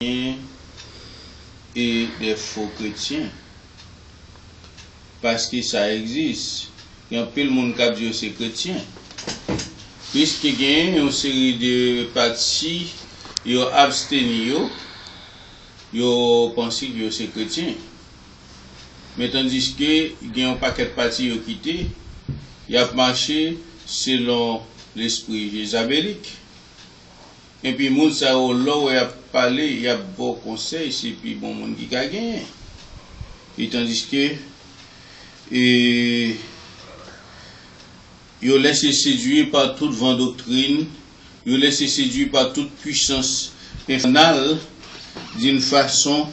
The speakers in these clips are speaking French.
et des faux chrétiens. Parce que ça existe. Il y a un peu de monde qui dit que c'est chrétien. Puisqu'il y a une série de partis, ils ont abstenu, ils ont pensé que c'est chrétien. Mais tandis que il y a un paquet de partis qui ont quitté, ils ont marché selon l'esprit jézabélique. Et puis, moun sa ou là où il a parlé, il y a bon conseil, c'est puis bon monde qui a gagné. Et tandis que, ils ont laissé séduire par toute vent doctrine, ils ont laissé séduire par toute puissance infernale, d'une façon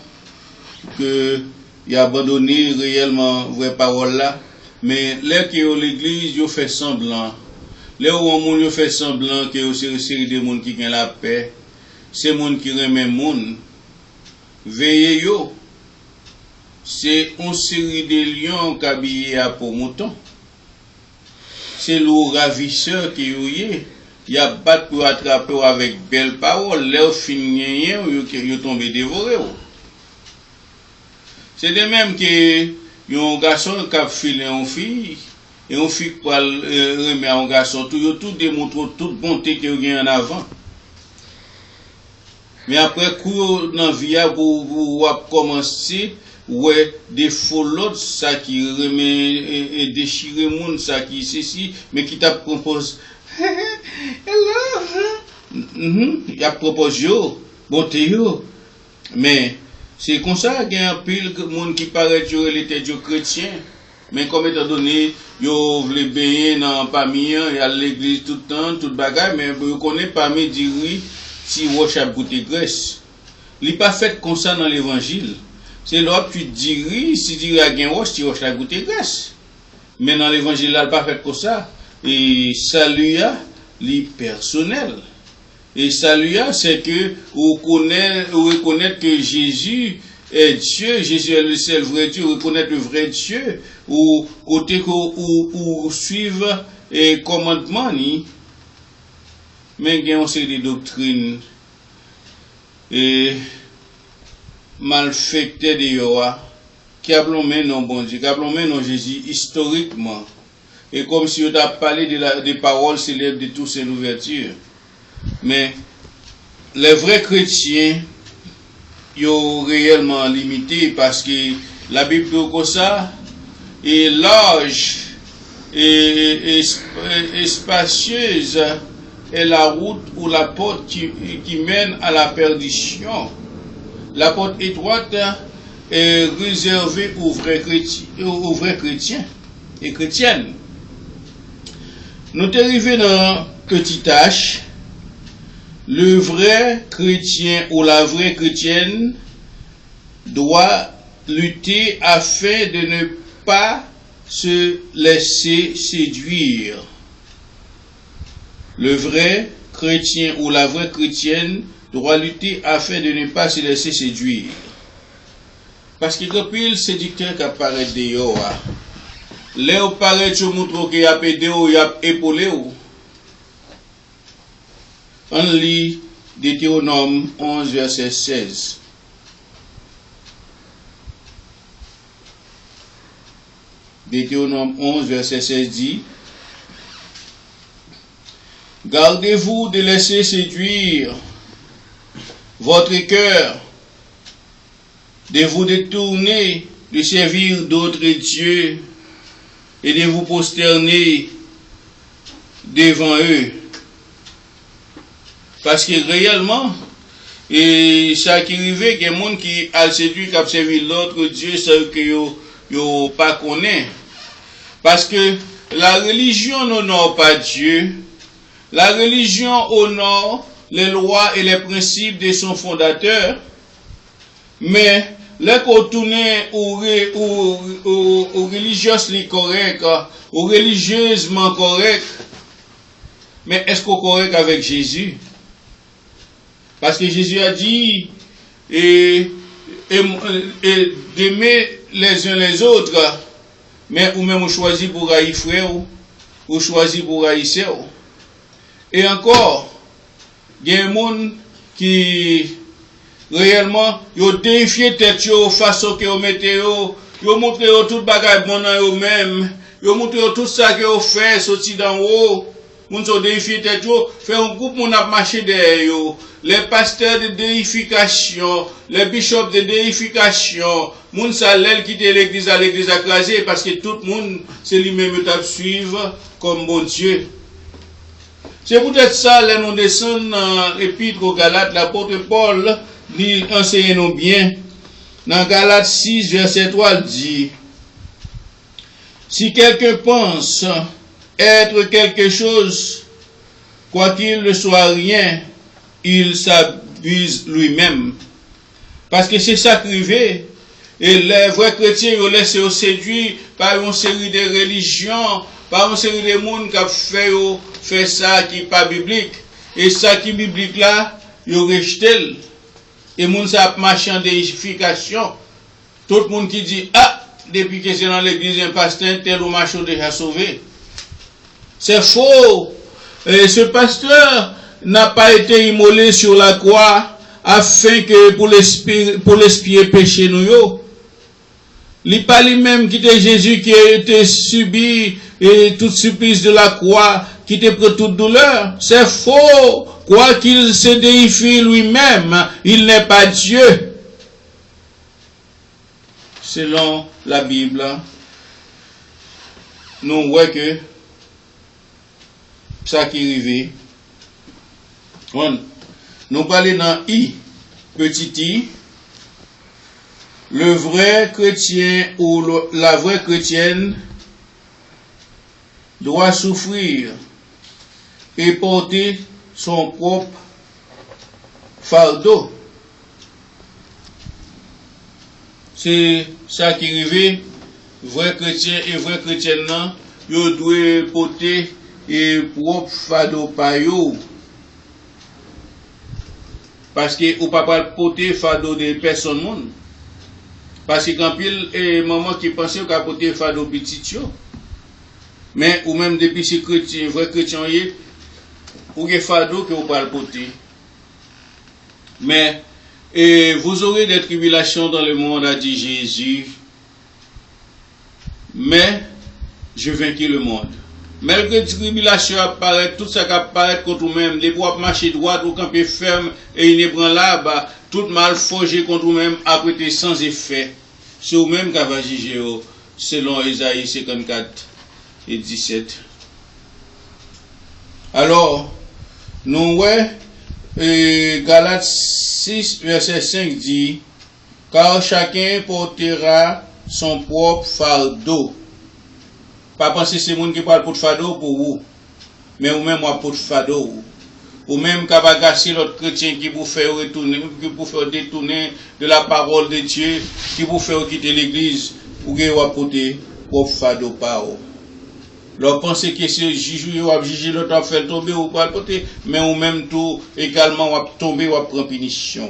que ils ont abandonné réellement vraie parole là. Mais là qui est l'église, ils ont fait semblant. Là où on moun fait semblant que c'est une série de monde qui gagne la paix, c'est monde qui remet monde. Veillez yo. C'est une série de lions qui habillés à pour mouton. C'est le ravisseur qui est. Il a battu pour attraper avec belle parole. Là où finit il tombé dévoré. C'est de même que un garçon qui a filé une fille. Et on fait quoi remet à un garçon, tout démontre toute bonté qu'il y a en avant. Mais après, quand dans la vie, vous commencez, ouais, des follows, ça qui remet et déchire le monde, ça qui ceci, mais qui t'a propose, hello, il a proposé, bonté, mais c'est comme ça qu'il y a un pile de monde qui paraît que l'état de chrétien. Mais comme étant donné, yo voulez baigner dans parmi il y a l'église tout le temps, toute bagaille, mais vous connaissez parmi dire si vous avez goûté graisse. Il n'est pas fait comme ça dans l'évangile. C'est là que tu dis si tu as gagné roche, tu as goûté graisse. Mais dans l'évangile, il n'est pas fait comme ça. Et salut, il personnel. Et salut, c'est que vous reconnaître que Jésus est Dieu, Jésus est le seul vrai Dieu, reconnaître le vrai Dieu, ou côté ou suivre les commandements, mais il y a aussi des doctrines et malfectées de Yoa, qui a blâmé non bon Dieu, qui a blâmé non Jésus historiquement, et comme si on a parlé des paroles célèbres de toutes ces ouvertures. Mais les vrais chrétiens, ils sont réellement limités parce que la Bible dit comme ça, est large et spacieuse est la route ou la porte qui mène à la perdition. La porte étroite est réservée aux vrais chrétiens et chrétiennes. Nous sommes arrivés dans petit H. Le vrai chrétien ou la vraie chrétienne doit lutter afin de ne pas se laisser séduire. Le vrai chrétien ou la vraie chrétienne doit lutter afin de ne pas se laisser séduire. Parce que depuis le séducteur qui apparaît dehors, là où paraît que montre qu'il y a pédé ou il y a épaulé. On lit Deutéronome 11, verset 16. Deutéronome 11, verset 16 dit, gardez-vous de laisser séduire votre cœur, de vous détourner, de servir d'autres dieux et de vous prosterner devant eux. Parce que réellement, et ça qui arrive, il y a des gens qui a séduit, qui a servi l'autre Dieu, ça que yo pas connaît. Parce que la religion n'honore pas Dieu. La religion honore les lois et les principes de son fondateur. Mais, là qu'on tourne aux religieuses correctes, aux religieusement correctes, mais est-ce qu'on est correct avec Jésus? Parce que Jésus a dit d'aimer les uns les autres, mais ou même choisi pour haïr frère ou choisi pour haïr sœur. Et encore, il y a un monde qui réellement, yo déifié tête yo, façon que yo mettez yo montré yo tout bagay bon nan yo même, yo montré yo tout ça que yo fait, sorti d'en haut. Moun so déifié tête yo, fait un groupe moun ap marché derrière yo. Les pasteurs de déification, les bishops de déification, moun sa l'el quitte l'église à l'église écrasée parce que tout le monde, c'est lui-même qui suivre comme bon Dieu. C'est peut-être ça, là, nous descendons dans l'épître aux Galates, l'apôtre Paul, dit, enseignez-nous bien. Dans Galates 6, verset 3, il dit, si quelqu'un pense être quelque chose, quoiqu'il ne soit rien, il s'abuse lui-même. Parce que c'est ça qui arrive. Et les vrais chrétiens, ils laissent se séduire par une série de religions, par une série de monde qui fait ça qui n'est pas biblique. Et ça qui est biblique là, ils rejettent. Et moun ça marche en déification. Tout le monde qui dit, ah, depuis que c'est dans l'église, un pasteur, tel ou machin déjà sauvé. C'est faux. Et ce pasteur n'a pas été immolé sur la croix afin que pour l'expier péché nous. Il pas lui-même qui était Jésus qui a été subi et toute supplice de la croix, qui était pour toute douleur. C'est faux. Quoi qu'il se déifie lui-même, il n'est pas Dieu. Selon la Bible, nous voyons que ça qui arrive. Nous parlons dans I, petit I. Le vrai chrétien ou la vraie chrétienne doit souffrir et porter son propre fardeau. C'est ça qui arrive. Vrai chrétien et vrai chrétienne, ils doivent porter et propre fardeau par eux. Parce que ou pas porter fardeau de personne monde. Parce que quand pile et maman qui pensait qu'à porter fardeau petit yo. Mais ou même depuis ces chrétiens, vrai chrétien ou des fardeau que vous pas le porter. Mais vous aurez des tribulations dans le monde, a dit Jésus. Mais je vainquis le monde. Malgré les tribulations apparaissent, tout ça qui apparaît contre vous-même, les bois marcher droit ou camper ferme et inébranlable, tout mal forgé contre vous-même a prêté sans effet. C'est vous-même qui va juger selon Ésaïe 54 et 17. Alors, nous voyons, Galates 6, verset 5 dit, car chacun portera son propre fardeau. Pas penser que c'est le monde qui parle pour fardeau pour vous, mais vous-même pour fardeau. Ou même qui va gâcher l'autre chrétien qui vous fait retourner, qui vous fait détourner de la parole de Dieu, qui vous fait quitter l'église, ou qui va porter propre fardeau par vous. Leur pensez que c'est juger ou juger l'autre a fait tomber ou pas le porter, mais ou même tout également ou tomber ou prendre punition.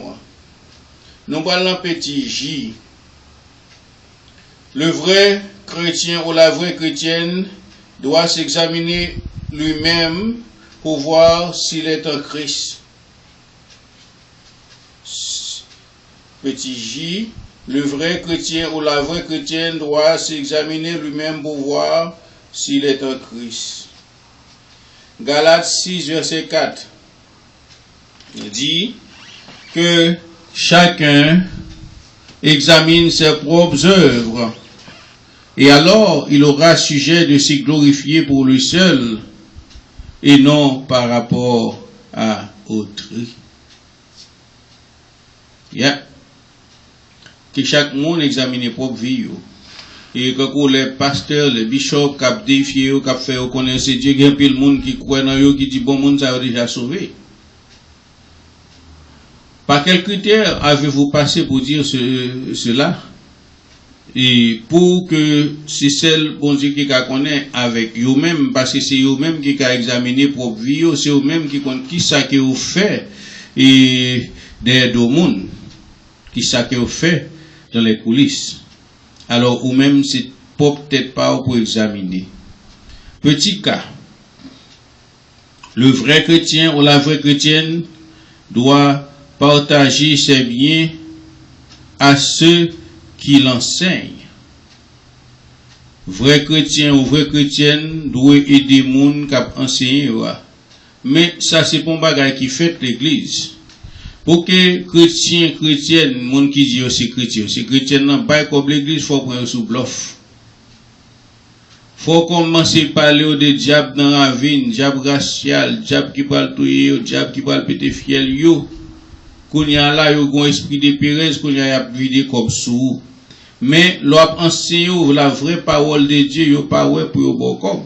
Nous parlons petit J. Le vrai chrétien ou la vraie chrétienne doit s'examiner lui-même pour voir s'il est en Christ. Petit J. Le vrai chrétien ou la vraie chrétienne doit s'examiner lui-même pour voir s'il est en Christ. Galates 6, verset 4 dit que chacun examine ses propres œuvres, et alors il aura sujet de se glorifier pour lui seul, et non par rapport à autrui. Que chaque monde examine propre vie. Et quand les pasteurs, les bishops, qui ont défié, qui ont fait connaître Dieu, il y a un peu de monde qui croit dans eux, qui dit bon monde, ça a déjà sauvé. Par quels critères avez-vous passé pour dire cela? Et pour que c'est celle bon Dieu qui connaît avec eux-mêmes, parce que c'est eux-mêmes qui ont examiné propre vie, c'est eux-mêmes qui connaissent qui ça que vous fait et des deux mondes, qui ça que vous fait dans les coulisses. Alors, ou même, c'est peut-être pas pour examiner. Petit cas. Le vrai chrétien ou la vraie chrétienne doit partager ses biens à ceux qui l'enseignent. Vrai chrétien ou vraie chrétienne doit aider les gens qui enseignent. Mais ça, c'est pas un bagage qui fait l'église. Pour que chrétienne, monde qui dit c'est chrétien, non, pas comme l'église, il faut prendre sous bluff. Faut commencer à parler de diable dans la ravine, diable racial, diable qui parle touyer, diable qui parle péter fiel, yo. Qu'on y a là, yo, un esprit de Pérez, qu'on y a vidé comme sous. Mais, l'on enseigne la vraie parole de Dieu, yo pas ouais pour yo bon comme.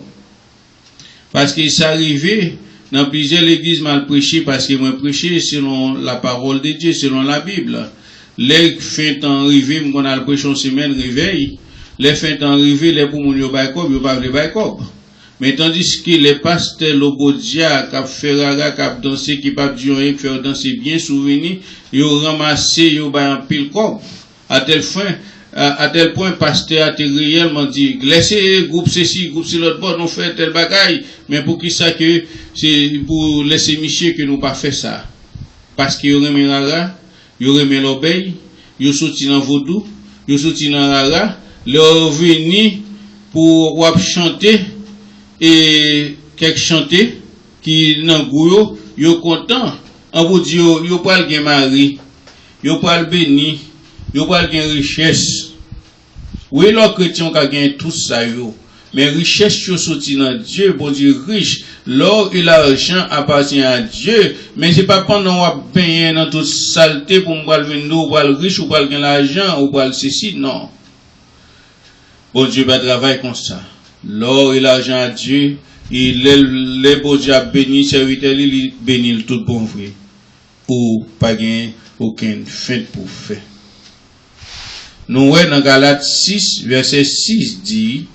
Parce que ça arrivé, dans plusieurs églises mal prêchées, parce que moi prêché selon la parole de Dieu, selon la Bible. Les fins temps arrivé, on a le prêché en semaine, réveil. Les fins temps arrivé, les pour mon yo baïkob, yo pas de baïkob. Mais tandis que les pasteurs, l'obodia, qui fait raga, qui danser, qui pas du rien, qui fait danser bien souvenir, yo ramassé, yo ba en pile cob. À tel point, pasteur a réellement dit, laissez groupe ceci, groupe c'est l'autre bord, nous fait tel bagaille, mais pour qui ça que, c'est pour laisser Michel que nous pas fait ça. Parce que yo remet rara, yo remet l'obéi, yo sorti dans vaudou, yo sorti dans rara, leur venu pour wap chanter, et quelques chanter, qui nan gouyo, yo content, en vous dit yo pas le gen mari, yo pas le béni, yo pas le gen richesse. Oui, les chrétiens qui gagnent tout ça, mais richesse, yo sorti dans Dieu, bon Dieu riche, l'or et l'argent appartient à Dieu, mais c'est pas pendant qu'on paye dans toute saleté pour me venir ou pour le riche, ou pour le l'argent, ou pour le ceci, non. Bon Dieu va travailler comme ça. L'or et l'argent à Dieu, et les bon Dieu béni, serviteur, il bénit tout bon vrai, ou pas gagner aucune fin pour faire. Nous voyons dans Galates 6, verset 6 dit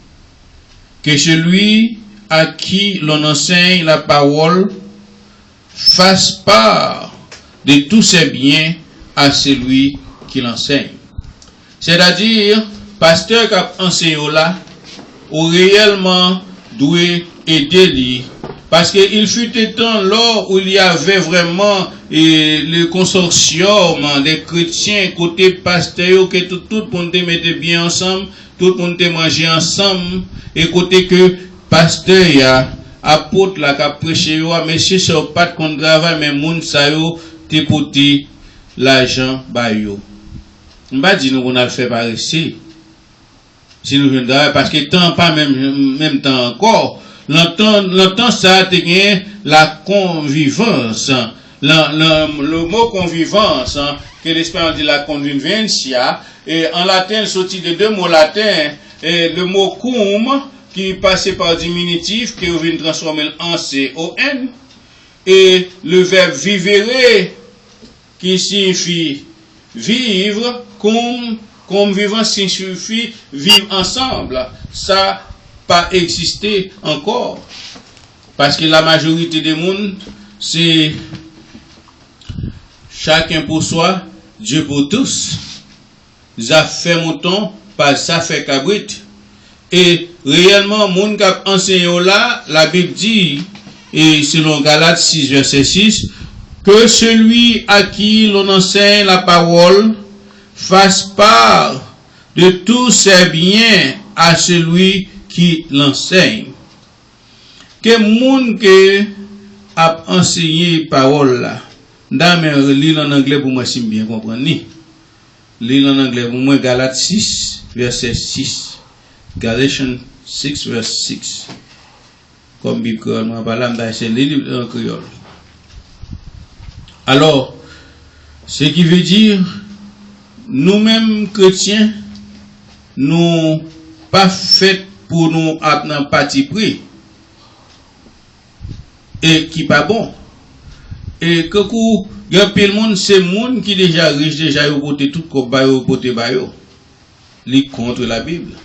que celui à qui l'on enseigne la parole fasse part de tous ses biens à celui qui l'enseigne. C'est-à-dire, pasteur qui a enseigné là, ou réellement doit aider lui. Parce qu'il fut un temps là où il y avait vraiment le consortium des chrétiens côté pasteur que tout le monde mettait bien ensemble, tout le monde mangeait ensemble, et côté que pasteur y a apôtre la qui a prêché, monsieur sur pas de contre travail, mais moun sa yo te porté l'argent ba yo. M'pa dit nous on a le fait par ici. Si nous venons travailler, parce que temps pas même temps encore. Longtemps ça a gagné la convivence. Le mot convivence, que l'Espagnol dit la convivencia, et en latin, sorti de deux mots latins, et le mot cum, qui passait par diminutif, qui vient transformer en C-O-N, et le verbe vivere, qui signifie vivre, cum vivant signifie vivre ensemble. Ça pas existé encore. Parce que la majorité des mondes, c'est chacun pour soi, Dieu pour tous. Ça fait mouton, pas ça fait cabrit. Et réellement, monde qui a enseigné là, la Bible dit, et selon Galates 6, verset 6, que celui à qui l'on enseigne la parole fasse part de tous ses biens à celui qui l'enseigne. Que moun que a enseigné parole là, dans lire en anglais pour moi si bien comprendre ni. Lire en anglais pour moi Galates 6 verset 6. Galatians 6 verset 6. Comme Bible créole, moi pas là c'est lire en créole. Alors, ce qui veut dire nous-mêmes chrétiens nous pas fait pour nous avoir parti pris et qui pas bon et que coup il y a plein de monde c'est monde qui déjà riche déjà au côté tout comme bayo côté bayo li contre la Bible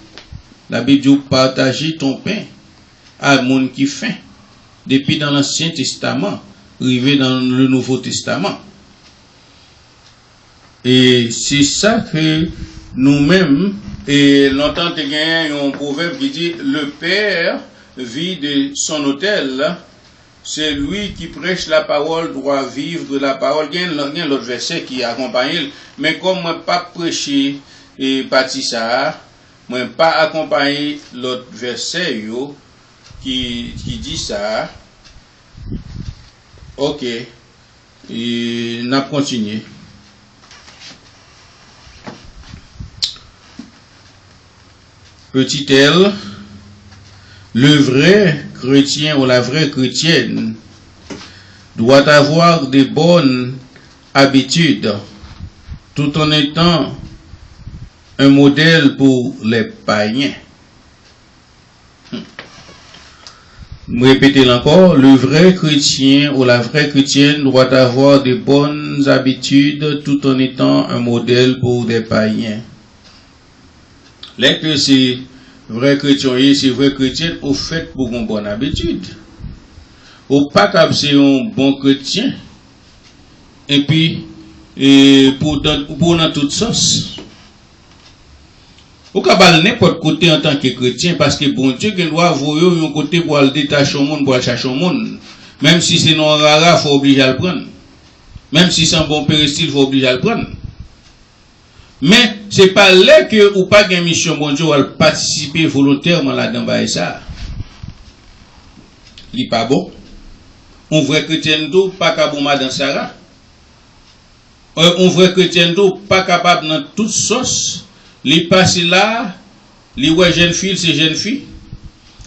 dit partager ton pain à monde qui faim depuis dans l'Ancien Testament arrivé dans le Nouveau Testament et c'est ça que nous-mêmes. Et longtemps, il y a un proverbe qui dit, le père vit de son hôtel c'est lui qui prêche la parole doit vivre de la parole. Il y a l'autre verset qui accompagne, mais comme moi pas prêcher et parti ça, moi pas accompagner l'autre verset yo qui dit ça. OK. Et n'a continué. Petit L, le vrai chrétien ou la vraie chrétienne doit avoir de bonnes habitudes tout en étant un modèle pour les païens. Répétez encore, le vrai chrétien ou la vraie chrétienne doit avoir de bonnes habitudes tout en étant un modèle pour des païens. Là que c'est vrai chrétien, c'est vrai chrétien, au fait pour une bonne habitude. Au pas que c'est un bon chrétien. Et puis, pour dans toute sauce. Ou pas n'importe côté en tant que chrétien, parce que bon Dieu, qu'il doit avoir un côté pour le détacher au monde, pour le chercher au monde. Même si c'est non rara, il faut obliger à le prendre. Même si c'est un bon péristyle, il faut obliger à le prendre. Mais c'est pas là que ou pas une mission bon Dieu va participer volontairement là-dedans bah ça. Li pas bon. On vrai chrétien d'eau pas capable dans Sarah. On vrai chrétien d'eau pas capable dans toute sauce. Li passe là, li ouais jeune fille c'est jeune fille.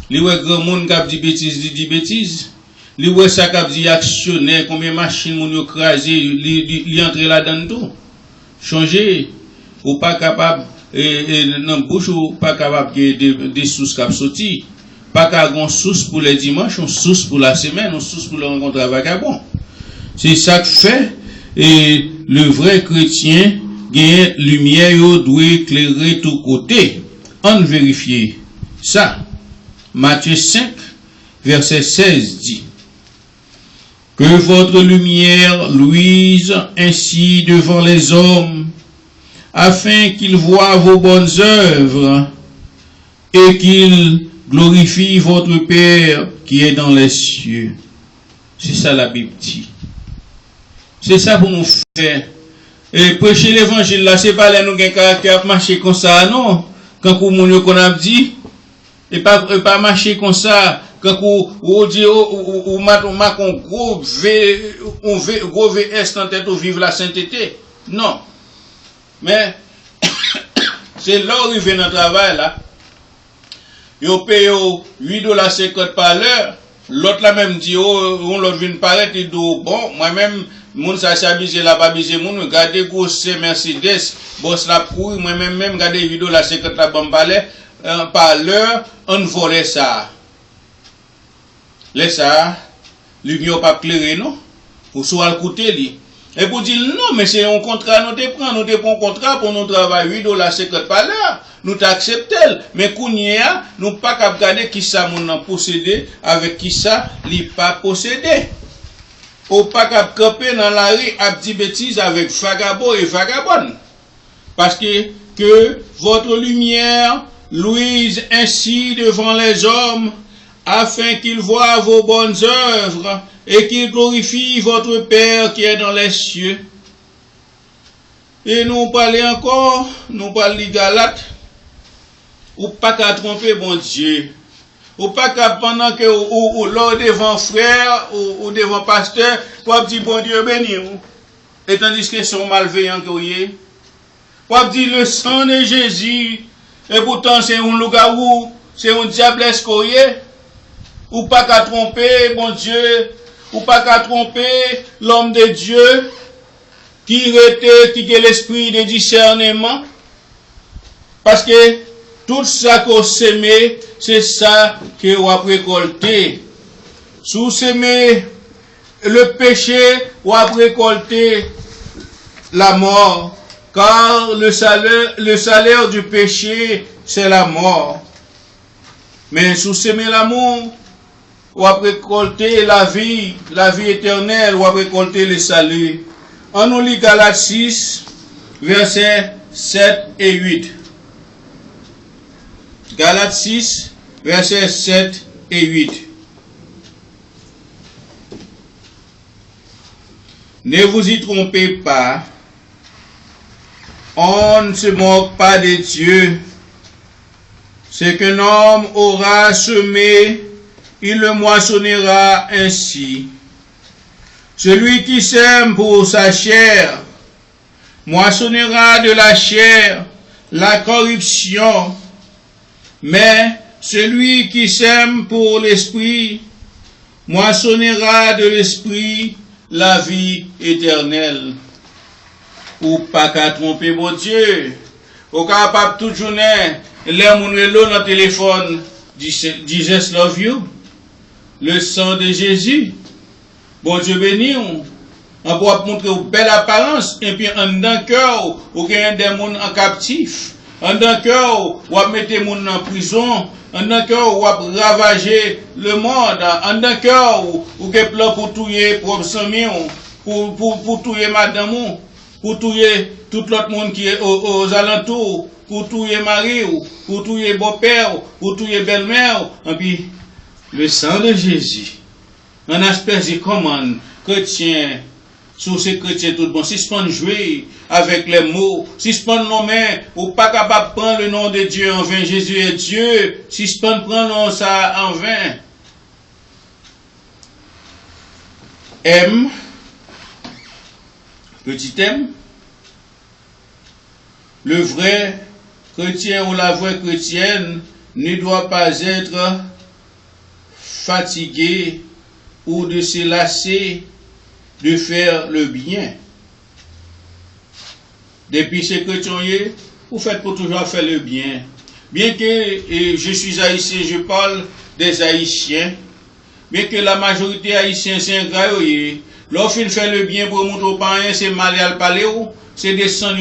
Li ouais grand monde qui dit bêtises. Li ouais ça qui dit actionnaire combien machine moun yo crasé li entrer là-dedans tout. Changer ou pas capable non bouche ou pas capable des sources qui sorti pas qu'une source pour les dimanches une source pour la semaine une source pour le rencontre vagabond c'est ça que fait et le vrai chrétien gagne lumière doit éclairer tout côté on vérifie ça Matthieu 5 verset 16 dit que votre lumière luise ainsi devant les hommes afin qu'ils voient vos bonnes œuvres et qu'ils glorifient votre Père qui est dans les cieux. C'est ça la Bible dit. C'est ça pour nous faire. Et prêcher l'évangile là, c'est pas là nous gain caractère marcher comme ça, non. Quand vous qu'on a dit, et pas marcher comme ça, quand vous dit, ou un gros VS en tête ou vive la sainteté. Non. Mais, c'est là où il vient dans le travail, là. Ils payent $8.50 par l'heure. L'autre, là, même dit, on l'autre vient paraître, il dit, bon, moi-même, moun ça s'abise là, pas bise moun, regardez, grosse Mercedes, boss la couille, moi-même, regardez $8.50 la bombe par l'heure, on volait ça. Laisse ça, l'union pas clairé, non? Pour soit le coûter, li. Et pour dire non, mais c'est un contrat, nous te prenons un contrat pour nous travailler $8.50 par l'heure. Nous t'acceptons. Mais kounia, nous pas qu'à regarder qui ça mon possédé, avec qui ça, li pas possédé. Ou pas qu'à camper dans la rue, à dire bêtises avec vagabond et vagabonde. Parce que votre lumière luise ainsi devant les hommes, afin qu'ils voient vos bonnes œuvres et qu'ils glorifient votre Père qui est dans les cieux. Et nous parlons encore, nous parlons de Galates, ou pas qu'à tromper bon Dieu, ou pas qu'à pendant que ou lors devant frère ou devant pasteur, pour dire bon Dieu béni vous. Et tandis que sont malveillants que vous êtes, pour dire le sang de Jésus, et pourtant c'est un loup-garou, c'est un diablesse que vous êtes. Ou pas qu'à tromper, bon Dieu, ou pas qu'à tromper l'homme de Dieu, qui est l'esprit de discernement. Parce que tout ça qu'on sème, c'est ça qu'on va récolter. Si vous semez le péché, on va récolter la mort. Car le salaire du péché, c'est la mort. Mais si vous semez l'amour, on va récolter la vie éternelle, on va récolter le salut. On nous lit Galates 6, versets 7 et 8. Galates 6, versets 7 et 8. Ne vous y trompez pas. On ne se moque pas de Dieu. Ce qu'un homme aura semé, il le moissonnera ainsi. Celui qui sème pour sa chair, moissonnera de la chair la corruption, mais celui qui sème pour l'esprit, moissonnera de l'esprit la vie éternelle. Ou pas qu'à tromper mon Dieu, ou capable toute journée, les moun relo dans le téléphone, Jesus love you, le sang de Jésus, bon Dieu béni, on peut montrer une belle apparence, et puis en d'un cœur, ou gagne des moun en captif, en d'un cœur, ou mettre des moun en prison, en d'un cœur, ou ravager le monde, en d'un cœur, ou gagne plan pour tuer propre sami, pour tuer madame, pour tuer tout l'autre monde qui est aux alentours, pour tuer mari, pour tuer beau-père, pour tuer belle-mère, et puis le sang de Jésus, un aspect de commande, chrétien, sur ces chrétiens tout bon, si ce pas jouer avec les mots, si ce pas nommer, ou pas capable de prendre le nom de Dieu en vain, Jésus est Dieu, si ce pas prendre ça en vain. M, petit M, le vrai chrétien ou la vraie chrétienne ne doit pas être fatigué ou de se lasser de faire le bien. Depuis ces chrétiens, vous faites pour toujours faire le bien. Bien que je suis haïtien, je parle des haïtiens, bien que la majorité haïtienne c'est un gars, l'offre fait le bien pour montrer aux parents, c'est mal à parler, c'est descendre,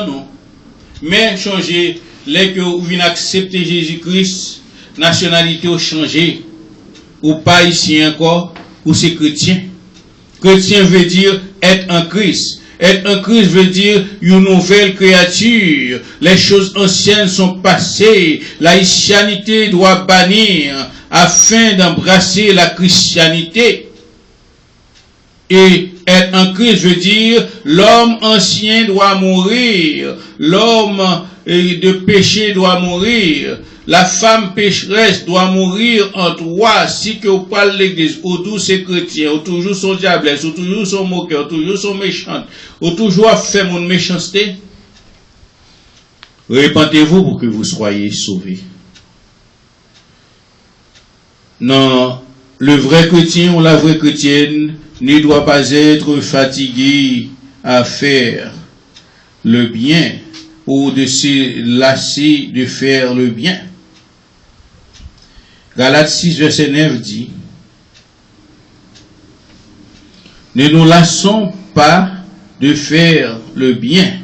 non. Mais changer, les que vous venez accepter Jésus-Christ, nationalité au changer, ou pas ici encore, ou c'est chrétien. Chrétien veut dire être en Christ. Être en Christ veut dire une nouvelle créature. Les choses anciennes sont passées. La haïtianité doit bannir afin d'embrasser la christianité. Et être en Christ veut dire l'homme ancien doit mourir. L'homme de péché doit mourir. La femme pécheresse doit mourir en toi. Si que vous parlez de l'église, ou tous ces chrétiens, ou toujours son diablesse, ou toujours son moqueur, ou toujours son méchant, ou toujours fait mon méchanceté, répentez-vous pour que vous soyez sauvés. Non, le vrai chrétien ou la vraie chrétienne ne doit pas être fatigué à faire le bien ou de se lasser de faire le bien. Galates 6, verset 9 dit, ne nous lassons pas de faire le bien,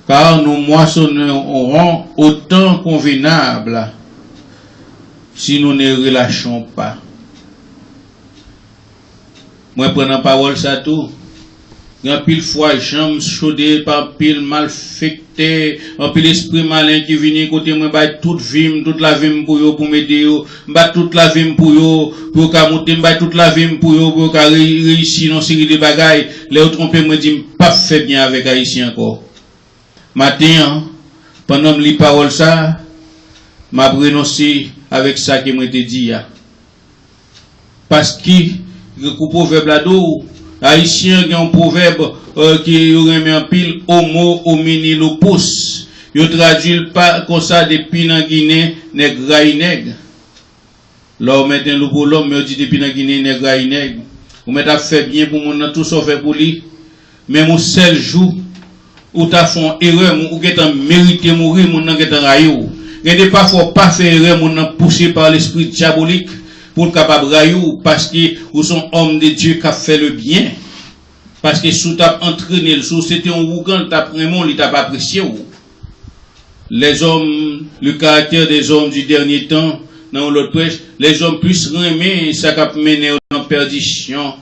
car nous moissonnerons au temps convenable si nous ne relâchons pas. Moi, prends la parole, ça tout. Il y a pile fois, jambe chaudée par pile malfecté, un pile esprit malin qui vient côté moi, bah, toute la vie pour m'aider, bah, toute la vie pour qu'à monter, bah, toute la vie pour qu'à réussir dans série de bagailles. Les autres trompés me disent, pas fait bien avec Haïtien encore. Matin, pendant que les paroles ça, m'a prononcé avec ça qui m'a dit, parce que, le proverbe là-dedans, Haïtien, il y a un proverbe qui remet un pile homo homini lupus. Il traduit pas comme ça depuis en Guinée, nègre nègre. Là, on met un loup pour l'homme, mais on dit depuis en Guinée, nègre nègre. On met à faire bien pour mon tout ça fait pour lui. Mais mon seul jour où tu as fait erreur, ou que tu as mérité mourir, mon nan que tu as raillé. Il n'y a pas faut pas faire erreur, mon nan poussé par l'esprit diabolique. Pour capable raillou parce que vous sont hommes de Dieu qui a fait le bien. Parce que sous t'as entraîné, sous c'était un ougan, t'as vraiment, il t'a pas apprécié. Les hommes, le caractère des hommes du dernier temps, dans l'autre prêche, les hommes plus remet ça qui a mené en perdition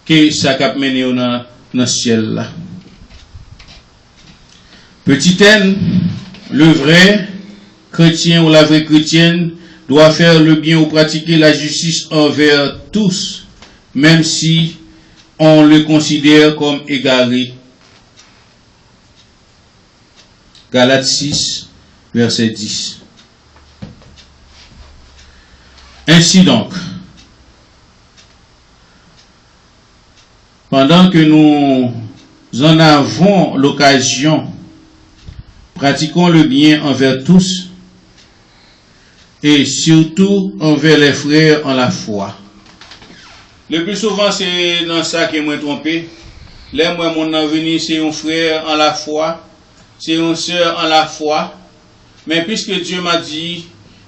que ça qui a mené dans le ciel là. Petit N, le vrai chrétien ou la vraie chrétienne doit faire le bien ou pratiquer la justice envers tous, même si on le considère comme égaré. Galates 6, verset 10. Ainsi donc, pendant que nous en avons l'occasion, pratiquons le bien envers tous et surtout envers les frères en la foi. Le plus souvent, c'est dans ça que moi trompé. Là, moi, mon avenir, c'est un frère en la foi, c'est une sœur en la foi. Mais puisque Dieu m'a dit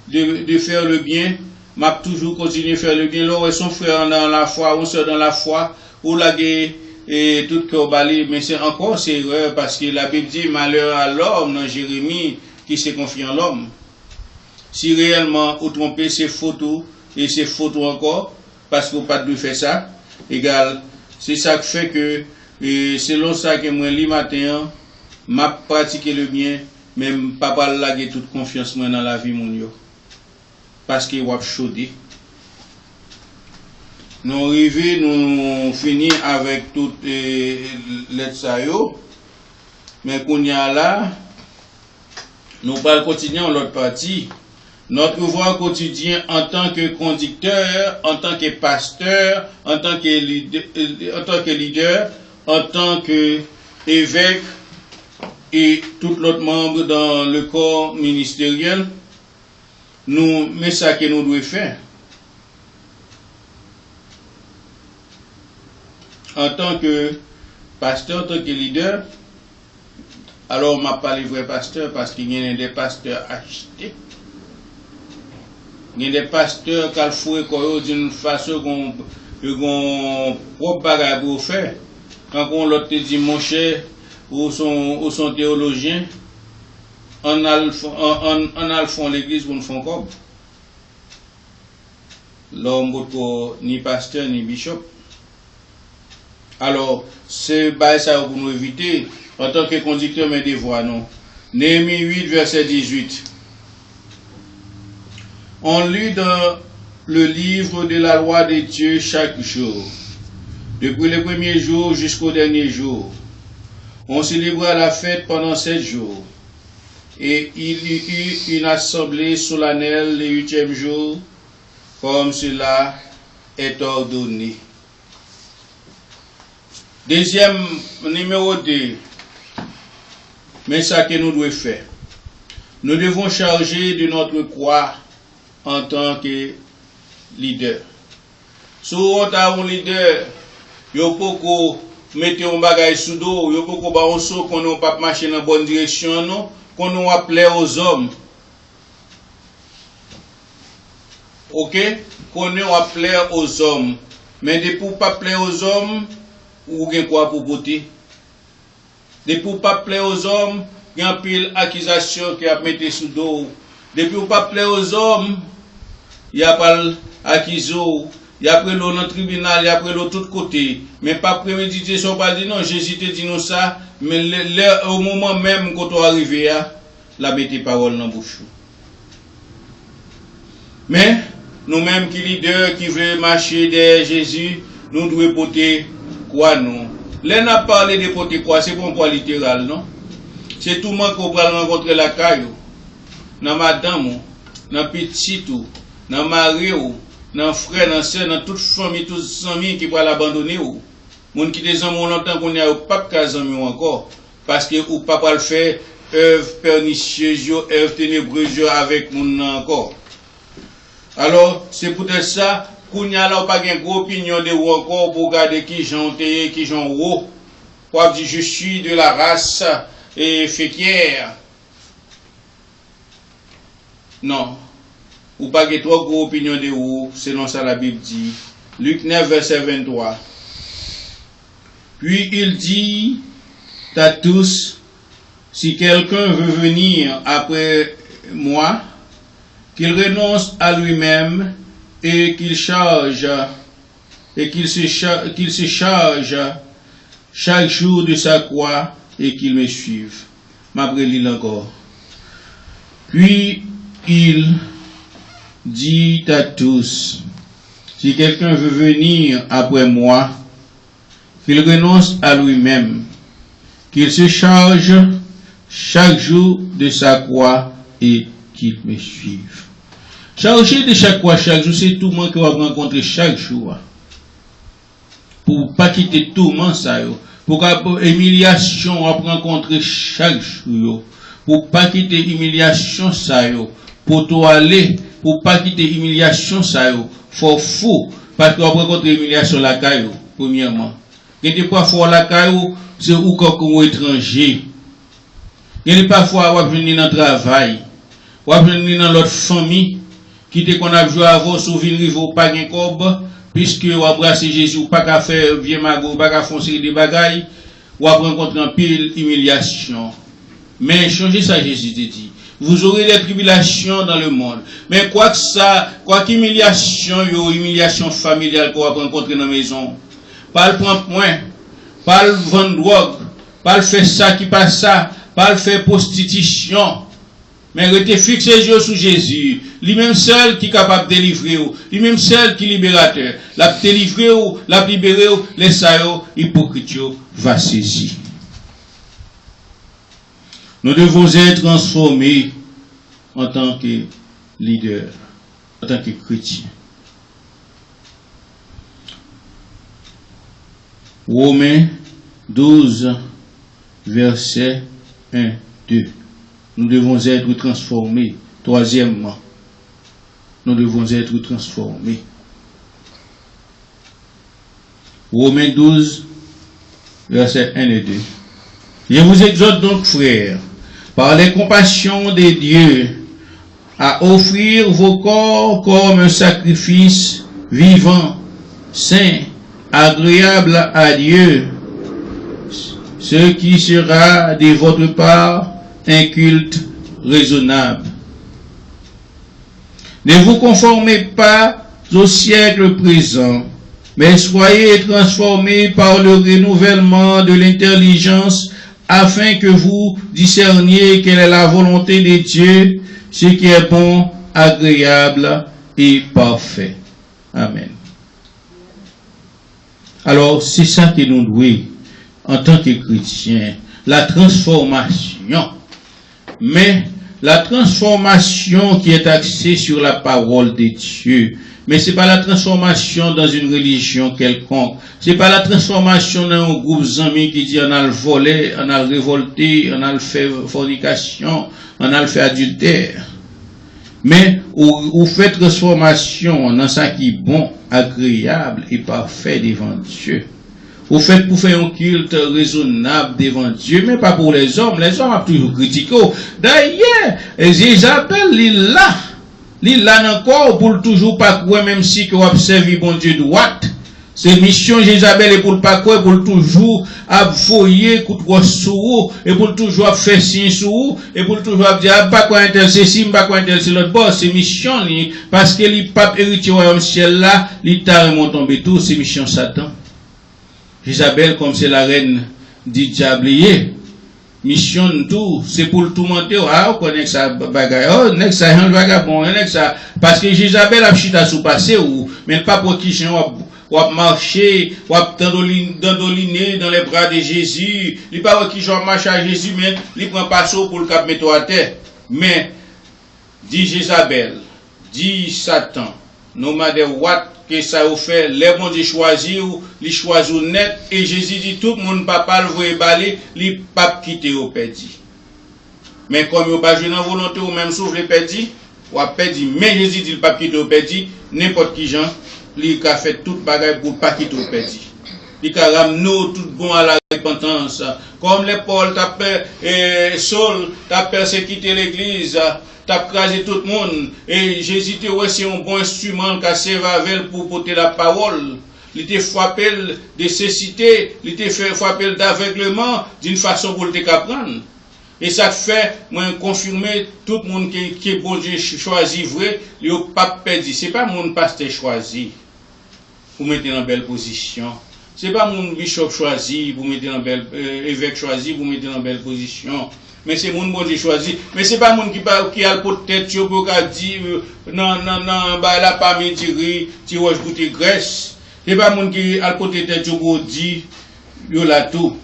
de faire le bien, m'a toujours continué à faire le bien. Là, son frère dans la foi, ou sœur dans la foi, ou la guerre, et tout que balé, mais c'est encore c'est erreur parce que la Bible dit malheur à l'homme dans Jérémie qui se confie en l'homme. Si réellement vous trompez, c'est photo et c'est photo encore parce que vous pas de faire ça, égal. C'est ça qui fait que selon ça que moi li matin, m'a pratiqué le bien, mais pas laguer toute confiance moi dans la vie mon yo. Parce que wap chaudé. Nous arrivons, nous finissons avec toutes les ça yo, mais qu'on y a là, nous allons continuer en l'autre partie. Notre devoir quotidien en tant que conducteur, en tant que pasteur, en tant que leader, en tant que évêque et tout l'autre membre dans le corps ministériel, nous, mais ça que nous devons faire. En tant que pasteur, en tant que leader, alors on m'a pas les vrais pasteurs parce qu'il y a des pasteurs achetés. Il y a des pasteurs qui font d'une façon qu'on propre bagage pour faire. Quand on l'autre dit mon cher ou son théologien, on a le fond l'église pour nous faire comme. L'homme ni pasteur ni bishop. Alors, c'est ça pour nous éviter, en tant que conducteur, mais des voix, non. Néhémie 8, verset 18. On lit dans le livre de la loi de Dieu chaque jour, depuis le premier jour jusqu'au dernier jour. On célébra la fête pendant 7 jours. Et il y eut une assemblée solennelle le 8e jour, comme cela est ordonné. Deuxième, numéro 2, mais ça que nous devons faire. Nous devons charger de notre croix en tant que leader. Si on a un leader, il faut mettre un bagage sous dos, il faut qu'on ne pas marcher dans la bonne direction, non, qu'on nous plaire aux hommes. Ok? Qu'on nous plaire aux hommes. Mais de pour pas plaire aux hommes, ou gen quoi pour voter. De pour pas plaire aux hommes, il y a un pile accusation qui a mis sous dos. De pour pas plaire aux hommes, il y a pas accusation, il y a pris l'eau dans le tribunal, il y a pris l'eau de tous côtés. Mais pas prémédité, si on pas dit non, Jésus te dit non ça, mais au moment même quand on arrive à la mettez parole dans la bouche. Mais, nous-mêmes qui leaders, qui veulent marcher derrière Jésus, nous devons porter quoi non? Là, on a parlé de porter quoi, c'est pour un point littéral, non? C'est tout le monde qu'on va rencontrer la caillou, dans madame, dans petit tout, dans mari, dans frère, dans sœur, dans toute famille, tous les amis qui vont l'abandonner. Moun qui des hommes longtemps qu'on a pas de amis encore, parce que ou pas le faire œuvre pernicieuse, œuvre ténébreuse avec moun encore. Alors, c'est peut-être ça, qu'on y a là pas une grosse opinion de ou encore pour regarder qui j'en t'ai, qui j'en haut. Pour dire je suis de la race et féquière. Non. Ou pas que trop grosse opinion de ou, selon ça la Bible dit. Luc 9, verset 23. Puis il dit à tous, si quelqu'un veut venir après moi, qu'il renonce à lui-même et qu'il charge et qu'il se charge chaque jour de sa croix et qu'il me suive. M'après lire encore. Puis il dit à tous, si quelqu'un veut venir après moi, qu'il renonce à lui-même, qu'il se charge chaque jour de sa croix et qu'il me suive. Charger de chaque croix chaque jour, c'est tout le monde qu'on va rencontrer chaque jour. Pour pas quitter tout le monde, ça, pour humiliation, on va rencontrer chaque jour. Pour pas quitter humiliation, ça, pour toi aller, pour pas quitter humiliation, ça, faut fou, parce qu'on va rencontrer humiliation la caillou, premièrement. Et des fois, la caillou, c'est où comme étranger. Et parfois, on va venir dans le travail, on va venir dans l'autre famille, qui te qu'on a joué avant, sous ville rivo, pas de cob, puisque on embrasse Jésus, pas qu'à faire vieux magot, pas qu'à foncer des bagailles, on va rencontrer un pile humiliation. Mais changez ça, Jésus te dit. Vous aurez des tribulations dans le monde. Mais quoi qu'humiliation, humiliation familiale qu'on va rencontrer dans la maison. Pas le prendre point, pas le vendre drogue, pas le faire ça qui passe ça, pas le faire prostitution. Mais restez fixé les yeux sur Jésus. Lui-même seul qui est capable de délivrer, lui-même seul qui est libérateur. La délivrer, la libérer, les saillots, hypocrite, va saisir. Nous devons être transformés en tant que leader, en tant que chrétien. Romains 12, verset 1, 2. Nous devons être transformés. Troisièmement, nous devons être transformés. Romains 12, verset 1 et 2. Je vous exhorte donc, frères, par les compassions de Dieu, à offrir vos corps comme un sacrifice vivant, saint, agréable à Dieu, ce qui sera de votre part un culte raisonnable. Ne vous conformez pas au siècle présent, mais soyez transformés par le renouvellement de l'intelligence, afin que vous discerniez quelle est la volonté de Dieu, ce qui est bon, agréable et parfait. Amen. Alors, c'est ça que nous devons, en tant que chrétiens, la transformation. Mais la transformation qui est axée sur la parole de Dieu. Mais c'est pas la transformation dans une religion quelconque. C'est pas la transformation dans un groupe d'amis qui dit on a le volé, on a le révolté, on a le fait fornication, on a le fait adultère. Mais ou fait transformation dans ça qui est bon, agréable et parfait devant Dieu. Vous faites pour faire un culte raisonnable devant Dieu, mais pas pour les hommes. Les hommes ont toujours critiqué. D'ailleurs, Isabelle, il là encore pour toujours pas croire, même si vous observez bon Dieu droit. C'est mission Isabelle et pour pas croire, pour toujours avoyer contre sous et pour toujours faire signe sous et pour toujours dire pas quoi inter ceci, pas quoi inter c'est l'autre bord. C'est mission parce que les papes héritiers royaume ciel là, l'État remonte tomber tout, c'est mission Satan. Isabelle, comme c'est la reine du diablier, mission tout, c'est pour le tourmenter. Ah, on connaît ça bagaille. Oh, n'est-ce que ça un vagabond, n'est-ce ça. Parce que Isabelle a chita sous passé ou, mais pas pour qui ou a marché, ou a dandoliné dans les bras de Jésus. Il pas pour qui j'en marche à Jésus, mais il prend pas ça pour le cap mettre à terre. Mais, dit Isabelle, dit Satan, no matter what, que ça vous fait, les bons de choisir, les choisir net, et Jésus dit tout le monde papa le voit baler, les papes quitter au perdu. Mais comme vous pas joué dans volonté ou même souffle perdu, ou a perdu, mais Jésus dit le pape quitter au perdu, n'importe qui gens, il a fait toute bagaille pour pas quitter au perdu. Il a ramené tout bon à la repentance. Comme les Paul, Saul, t'as persécuté l'église, t'as crasé tout le monde. Et Jésus te aussi un bon instrument qui a servi avec pour porter la parole. Il te frappé de cécité, il te frappé d'aveuglement d'une façon pour te apprendre. Et ça fait, moi, confirmer tout le monde qui est bon Dieu choisi vrai, il n'a pas perdu. C'est pas mon pasteur choisi pour mettre dans une belle position. C'est pas mon bishop choisi pour mettre dans belle évêque choisi pour mettre dans belle position. Mais c'est mon bon Dieu choisi. Mais c'est pas mon qui a peut-être pour dire non bah là pas me dire tu vas goûter graisse. C'est pas mon qui a peut-être pour dire yo la tout.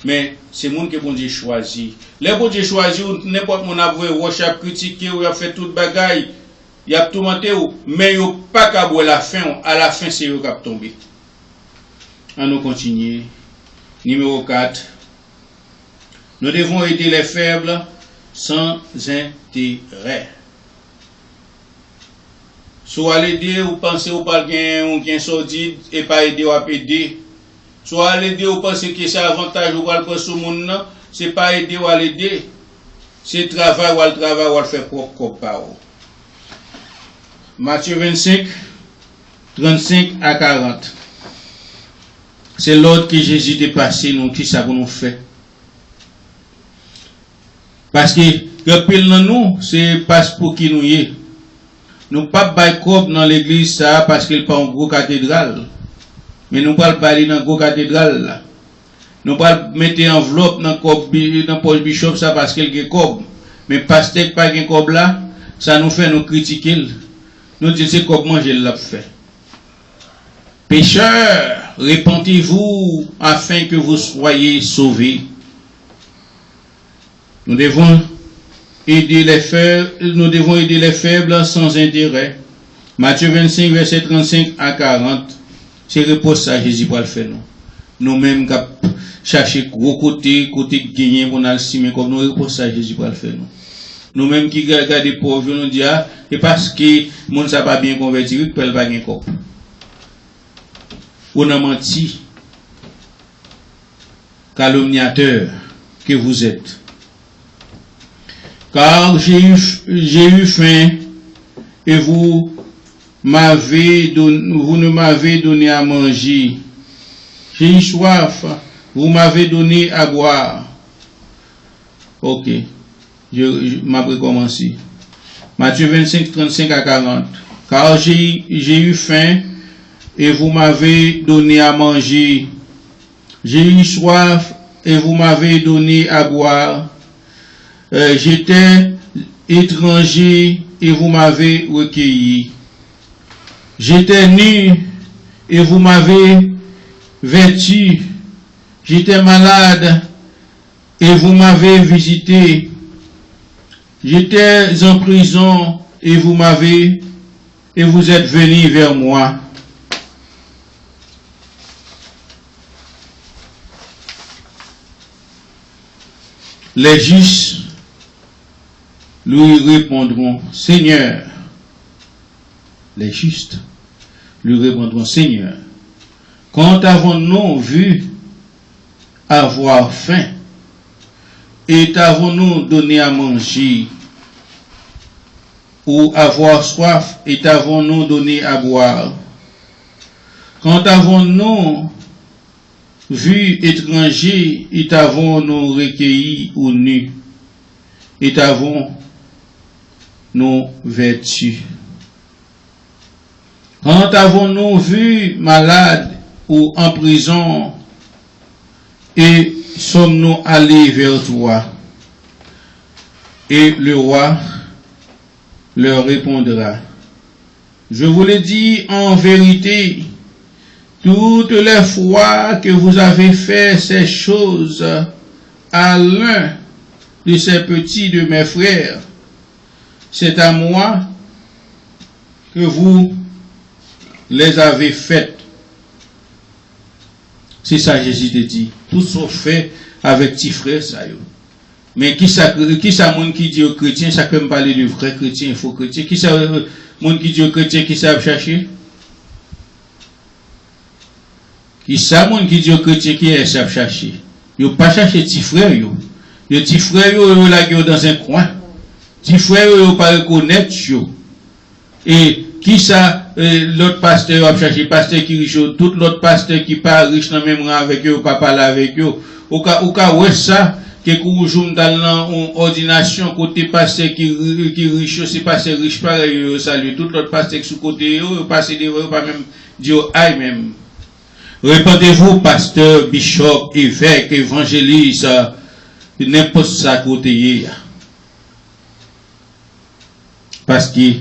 Mais c'est monde que bon Dieu choisi. Les bon Dieu choisi, n'importe mon avoué, ou a critiqué, ou a fait toute bagaille, il a tout menté, mais il pas qu'à boire la fin, à la fin c'est eux qui a tombé. On nous continue. Numéro 4. Nous devons aider les faibles sans intérêt. Soit l'aider ou penser ou pas gain sordide et pas aider ou à aider. Soit l'aider ou penser que c'est avantage ou pas le sur monde, c'est pas aider ou à l'aider. C'est travail ou à le travail ou à le faire propre par. Matthieu 25, 35 à 40. C'est l'ordre que Jésus dépassé, nous, qui ça nous fait. Parce que, le pile dans nous, c'est pas pour qui nous y est. Nous pas bailler cob dans l'église ça parce qu'il pas une gros cathédrale. Mais nous pas bailler dans gros cathédrale là. Nous pas mettre enveloppe dans cob dans poche bishop ça parce qu'il a cob. Mais pasteur pas gain cob là, ça nous fait nous critiquer. Nous disons c'est cob manger l'a fait. Pécheurs, repentez-vous afin que vous soyez sauvés. Nous devons aider les faibles sans intérêt. Matthieu 25, verset 35 à 40. C'est repose ça, Jésus pour le faire nous. Nous-mêmes, chercher gros côté gagné pour nous simer comme nous repose ça, Jésus pour le faire nous. Nous-mêmes qui regardons les pauvres, nous disons, et parce que monde ça pas bien converti, il peut pas gagner cop. On a menti. Calomniateur que vous êtes. Car j'ai eu faim et vous ne m'avez donné à manger. J'ai eu soif, vous m'avez donné à boire. Ok, je m'avais commencé. Matthieu 25, 35 à 40. Car j'ai eu faim et vous m'avez donné à manger. J'ai eu soif et vous m'avez donné à boire. J'étais étranger et vous m'avez recueilli. J'étais nu et vous m'avez vêtu. J'étais malade et vous m'avez visité. J'étais en prison et vous êtes venu vers moi. Les justes lui répondront, Seigneur. Les justes lui répondront, Seigneur, quand avons-nous vu avoir faim et t'avons-nous donné à manger, ou avoir soif et t'avons-nous donné à boire? Quand avons-nous vu étranger et t'avons-nous recueilli ou nu, et t'avons-nous vêtu? Quand avons-nous vu malade ou en prison, et sommes-nous allés vers toi? Et le roi leur répondra, je vous le dis en vérité, toutes les fois que vous avez fait ces choses à l'un de ces petits de mes frères, c'est à moi que vous les avez faites. C'est ça Jésus te dit. Tout sont fait avec petits frères, ça y est. Mais qui ça monde qui dit aux chrétiens, ça peut me parler de vrais chrétiens, faux chrétiens. Qui ça monde qui dit aux chrétiens qui savent chercher? Qui ça monde qui dit aux chrétiens qui savent chercher? Yo pas chercher petits frères yo. Yo petits frères yo là dans un coin. Petits frères yo pas reconnaître yo. Et qui ça l'autre pasteur a cherché pasteur qui riche, tout l'autre pasteur qui pas riche dans même rang avec eux, pas parler avec eux. Au cas ouais ça que vous dans une ordination côté pasteur qui riche, c'est pasteur riche pareil salut tout l'autre pasteur qui sous côté eux passer devant pas même dire aïe même. Répondez-vous pasteur, bishop, évêque, évangéliste, n'importe ça côté parce que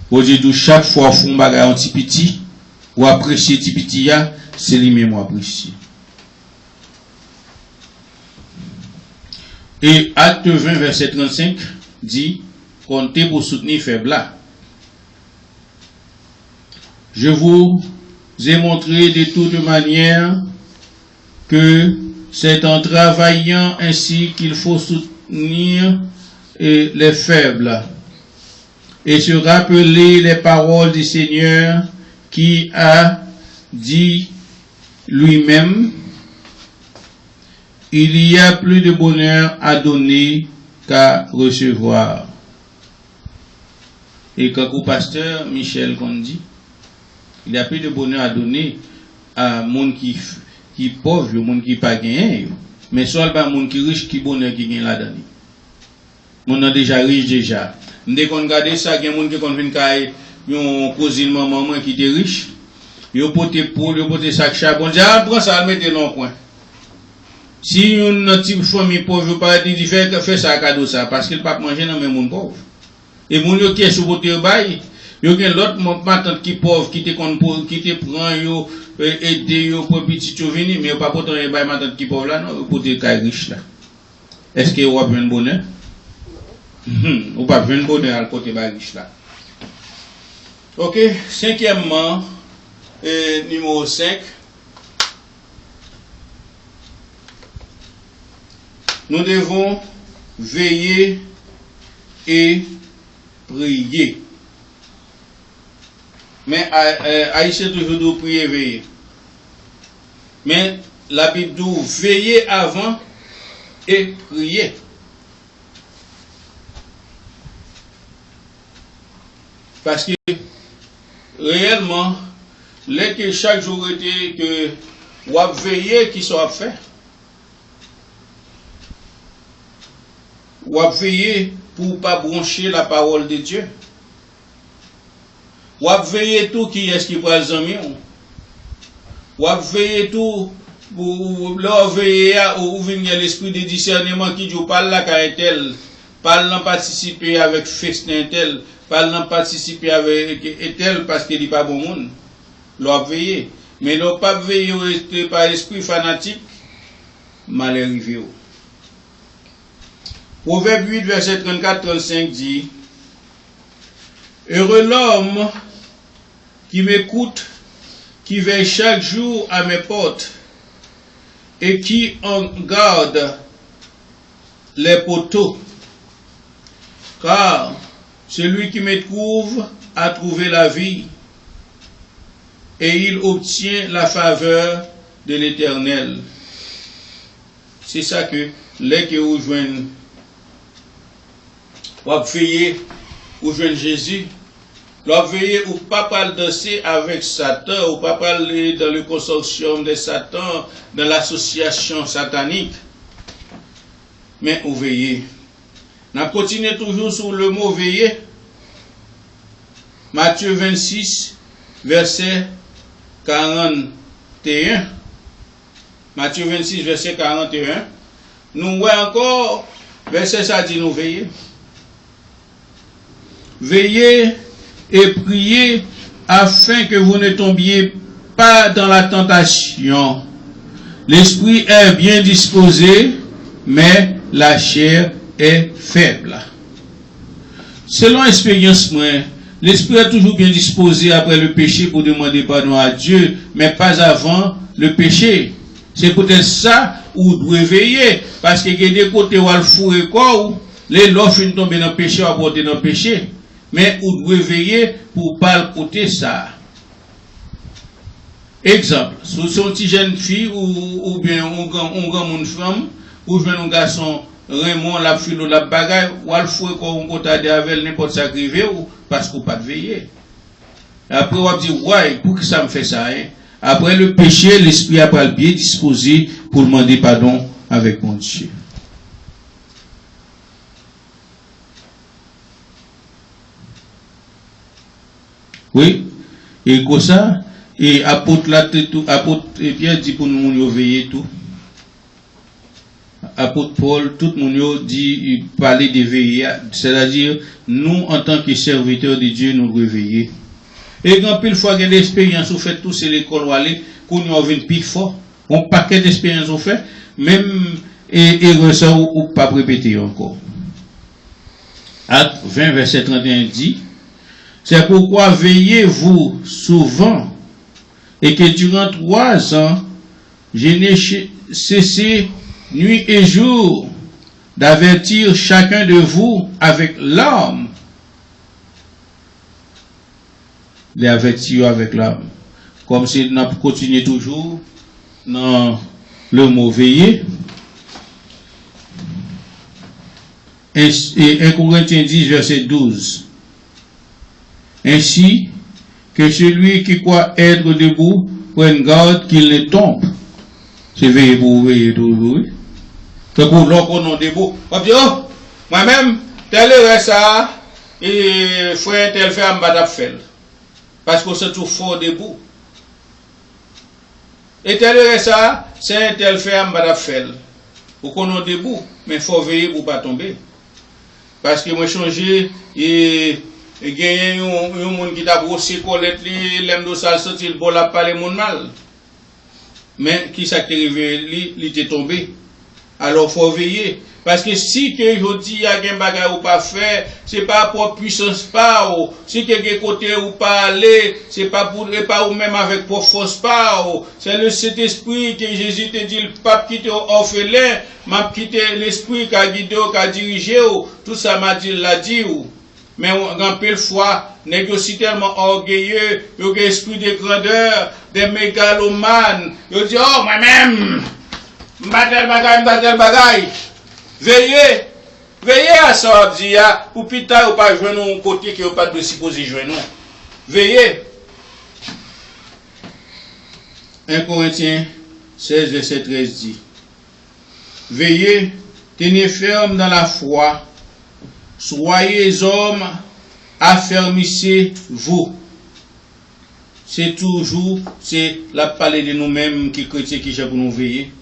au dit chaque fois font bagarre un petit petit ou apprécier Tipitia, c'est lui-même ou apprécier. Et acte 20, verset 35, dit, comptez pour soutenir faible là. Je vous ai montré de toute manière que c'est en travaillant ainsi qu'il faut soutenir les faibles et se rappeler les paroles du Seigneur qui a dit lui-même, il y a plus de bonheur à donner qu'à recevoir. Et quand le pasteur Michel dit, il y a plus de bonheur à donner à monde qui pauvre, au monde qui pas gagné, mais soit pas monde qui riche qui bonheur qui gagne là-dedans. Mon a déjà riche déjà. Dès qu'on regarde ça, il y a des gens qui viennent cailler, yon cousine maman qui était riche, yo pote poule, yo pote sac charbon, ah prends ça, mettez dans coin. Si une petite famille pauvre pas dit fait ça cadeau ça parce qu'il pas manger dans même monde pauvre. Et mon yo qui est sur pote bail, yo gen l'autre ma tante qui pauvre qui te prend yo aider yo pour petit yo venir mais pas pourtant bail ma tante qui pauvre là non pour te caille riche là. Est-ce que vous avez un bonheur? Ou pas un bonheur à côté bail riche là. OK, cinquièmement numéro 5. Nous devons veiller et prier. Mais Haïtien toujours doit prier et veiller. Mais la Bible dit veiller avant et prier. Parce que réellement, que chaque jour était que ou à veiller qui soit fait. Ou à veiller pour ne pas broncher la parole de Dieu. Ou à veiller tout qui est-ce qui prend les amis. Ou à veiller tout pour leur veiller ou venir l'esprit de discernement qui dit parle là qu'à tel, parle là participer avec festin tel, parle là participer avec tel parce qu'il n'est pas bon monde. Leur veiller. Mais leur pas veiller par l'esprit fanatique, mal arrivé. Proverbe 8, verset 34-35 dit, heureux l'homme qui m'écoute, qui veille chaque jour à mes portes, et qui en garde les poteaux. Car celui qui me trouve a trouvé la vie, et il obtient la faveur de l'Éternel. C'est ça que les qui rejoignent ou veiller ou jeune Jésus, ou veiller ou pas parler danser avec Satan, ou pas parler dans le consortium de Satan, dans l'association satanique, mais ou veiller. On continue toujours sur le mot veiller. Matthieu 26, verset 41. Matthieu 26, verset 41. Nous voyons encore, verset ça dit nous veiller. Veillez et priez afin que vous ne tombiez pas dans la tentation. L'esprit est bien disposé, mais la chair est faible. Selon l'expérience, l'esprit est toujours bien disposé après le péché pour demander pardon à Dieu, mais pas avant le péché. C'est peut-être ça où vous devez veiller, parce qu'il y a des côtés où il faut et quoi, les l'offre tomber dans le péché ou apporter dans le péché. Mais vous devez veiller pour ne pas côté ça. Exemple, si c'est une petite jeune fille ou bien un grand femme, ou bien un garçon Raymond, la fille ou la bagaille, ou al fouet qu'on côté avec n'importe ça qui ou parce qu'on pas de veiller. Après, on va dire, ouais, pour que ça me fait ça, hein? Après le péché, l'esprit a pas bien disposé pour demander pardon avec mon Dieu. Oui, et comme ça, et apôtre Pierre dit pour nous veiller tout. Apôtre Paul, tout le monde dit, parler de veiller, c'est-à-dire, nous, en tant que serviteurs de Dieu, nous devons veiller. Et quand pile fois que l'expérience ou fait tout, c'est l'école ou aller, qu'on y a plus fort. Un paquet d'expériences ou fait, même et ça ou pas répéter encore. Acte 20, verset 31 dit, c'est pourquoi veillez-vous souvent et que durant 3 ans, je n'ai cessé nuit et jour d'avertir chacun de vous avec larmes. D'avertir avec larmes. Comme si nous continuons toujours dans le mot veiller. Et 1 Corinthiens 10, verset 12. Ainsi que celui qui croit être debout prenne garde qu'il ne tombe. C'est veiller pour veiller toujours. C'est pour l'on qu'on est debout. Moi-même, tel est ça, et frère tel fait un badap fait. Parce que c'est tout fort debout. Et tel est ça, c'est un tel fait un badap fait. Pour qu'on est debout, mais il faut veiller pour ne pas tomber. Parce que moi changé et gagné un monde qui t'a brossé colette l'aime de ça sorti le bol a parler mon mal. Mais qui ça t'est arrivé il était tombé. Alors faut veiller parce que si que je dis y a un bagage ou pas faire, c'est pas pour puissance pas ou si quelque côté ou pas aller, c'est pas pour pas ou même avec pour force pas ou c'est le Saint-Esprit que Jésus te dit le pape qui te orphelin, m'a quitté l'esprit qui a guidé qui a dirigé ou tout ça m'a dit l'a dit ou mais grand pile fois négocier tellement orgueilleux, yo un esprit de grandeur, des mégalomanes, yo dit oh moi-même m'batel bagay. Veillez à ça, dit, pour plus tard, ou pas jouer un côté qui n'est pas de supposer jouer non. Veillez. 1 Corinthiens 16, verset 13 dit, veillez, tenez ferme dans la foi, soyez hommes, affermissez-vous. C'est toujours, c'est la parler de nous-mêmes qui chrétiens qui j'ai pour nous veiller.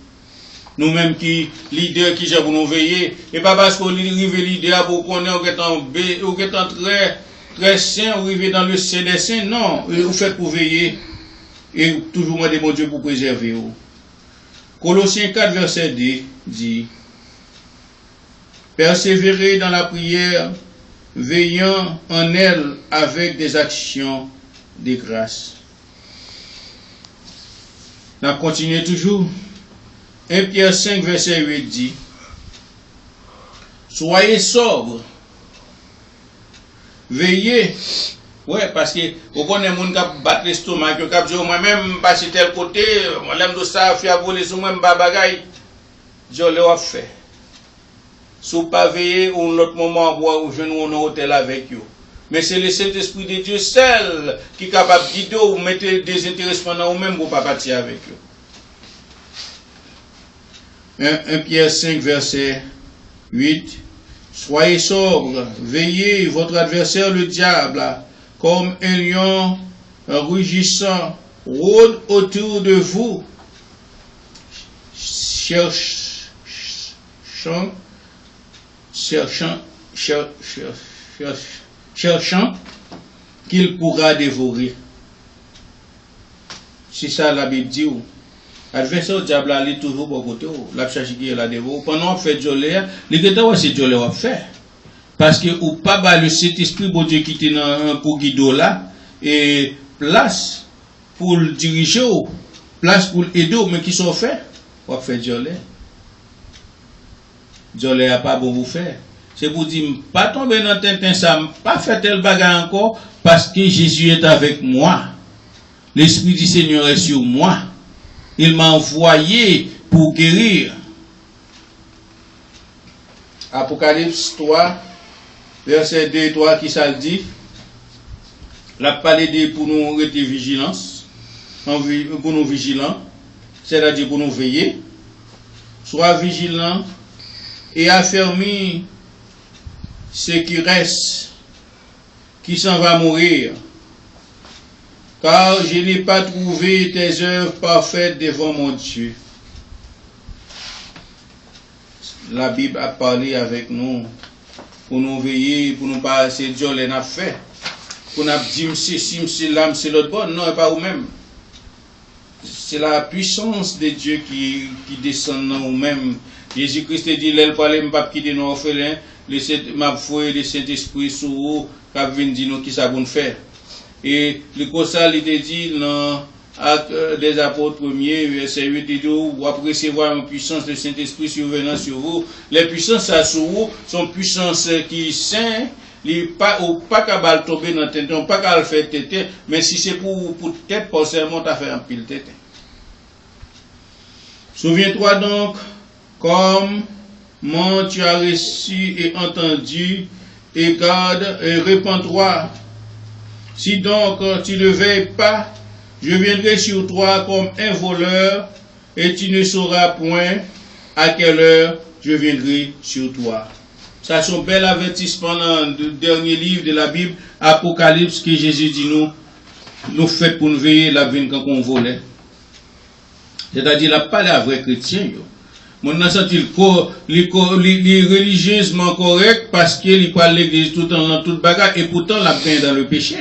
Nous-mêmes qui, leaders qui j'ai pour nous veiller, et pas parce qu'on arrive leader pour qu'on est très, très saint, ou arrive dans le sein des saints, non, vous faites pour veiller, et toujours moi mon Dieu pour préserver vous. Colossiens 4, verset 2 dit, persévérez dans la prière, veillant en elle avec des actions de grâce. On continue toujours. 1 Pierre 5, verset 8 dit, soyez sobres, veillez. Ouais, parce que vous connaissez les gens qui battent l'estomac, qui disent moi-même, passer tel côté, moi l'aime de ça, faire voler sur moi, bagay. Dieu l'a fait. Si vous pas veiller, ou l'autre moment, ou je nous un hôtel avec vous. Mais c'est le Saint-Esprit de Dieu seul qui est capable de guider ou mettre des intéressants dans vous-même pour ne pas partir avec vous. 1 Pierre 5, verset 8. Soyez sobres, veillez, votre adversaire le diable, comme un lion rugissant, rôde autour de vous, cherchant qu'il pourra dévorer. C'est ça la Bible dit. L'adversaire du diable est toujours pour côté, la cherche qui est là devant. Pendant qu'on fait Jolé, les gars, c'est Jolé à faire. Parce que ou pas le Saint-Esprit, bon Dieu, qui est pour guider là, et place pour le diriger, place pour l'aider, mais qui sont faits, on fait Jolé. Jolé n'a pas bon vous faire. C'est pour dire, pas tomber dans Tintin, ça, pas faire tel bagage encore, parce que Jésus est avec moi. L'Esprit du Seigneur est sur moi. Il m'a envoyé pour guérir. Apocalypse 3, verset 2 et 3, qui ça le dit? La parlé de pour nous rester vigilance, pour nous vigilants, c'est-à-dire pour nous veiller. Sois vigilant et affermis ce qui reste, qui s'en va mourir. Car je n'ai pas trouvé tes œuvres parfaites devant mon Dieu. La Bible a parlé avec nous pour nous veiller, pour nous passer Dieu les a fait. qu'on a dit c'est l'âme, c'est l'autre bon. Non, pas vous-même. C'est la puissance de Dieu qui descend dans vous-même. Jésus-Christ dit, l'elle parlait, je ne pas quitter nos orphelins, m'a foi le Saint-Esprit sur vous, qui vient dire nous qui ça vous faire. Et le conseil il te dit dans Actes des Apôtres 1er, verset 8, il dit, vous après recevoir une puissance de Saint-Esprit survenant sur vous. Les puissances sur vous sont puissances qui saint, pas qu'à tomber dans tête, pas qu'à le faire tête, mais si c'est pour tête, forcément, tu as fait un pile tête. Souviens-toi donc, comment tu as reçu et entendu, et garde et répands-toi. Si donc tu ne veilles pas, je viendrai sur toi comme un voleur, et tu ne sauras point à quelle heure je viendrai sur toi. Ça, c'est un bel avertissement dans le dernier livre de la Bible, Apocalypse, que Jésus dit nous fait pour nous veiller la vie quand on vole. C'est-à-dire, il n'a pas la vraie chrétien. Mon a senti le religieusement correct parce qu'il parle l'église tout dans toute bagarre et pourtant la peine dans le péché.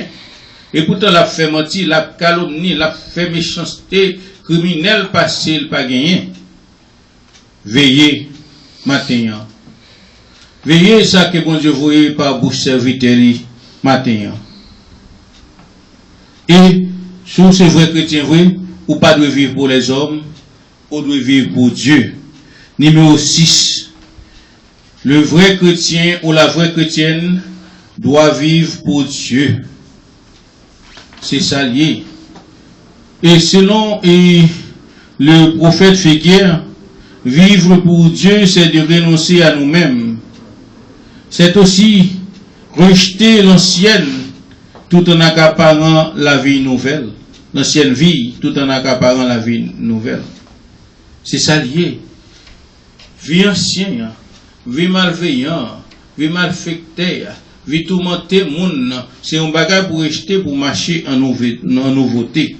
Et pourtant la fait mentir, la calomnie, la fait méchanceté criminelle parce qu'il n'a pas gagné. Veillez matin. Veillez ça que bon Dieu voyait par bouche serviteur matin. Et si c'est vrai chrétien vrai, ou pas de vivre pour les hommes, ou de vivre pour Dieu. Numéro 6. Le vrai chrétien ou la vraie chrétienne doit vivre pour Dieu. C'est ça lié. Et selon le prophète Féguière, vivre pour Dieu, c'est de renoncer à nous-mêmes. C'est aussi rejeter l'ancienne tout en accaparant la vie nouvelle. L'ancienne vie tout en accaparant la vie nouvelle. C'est ça lié. Vie ancienne, vie malveillant, vie malfectée, vie tourmentée, c'est un bagage pour rejeter, pour marcher en nouveauté.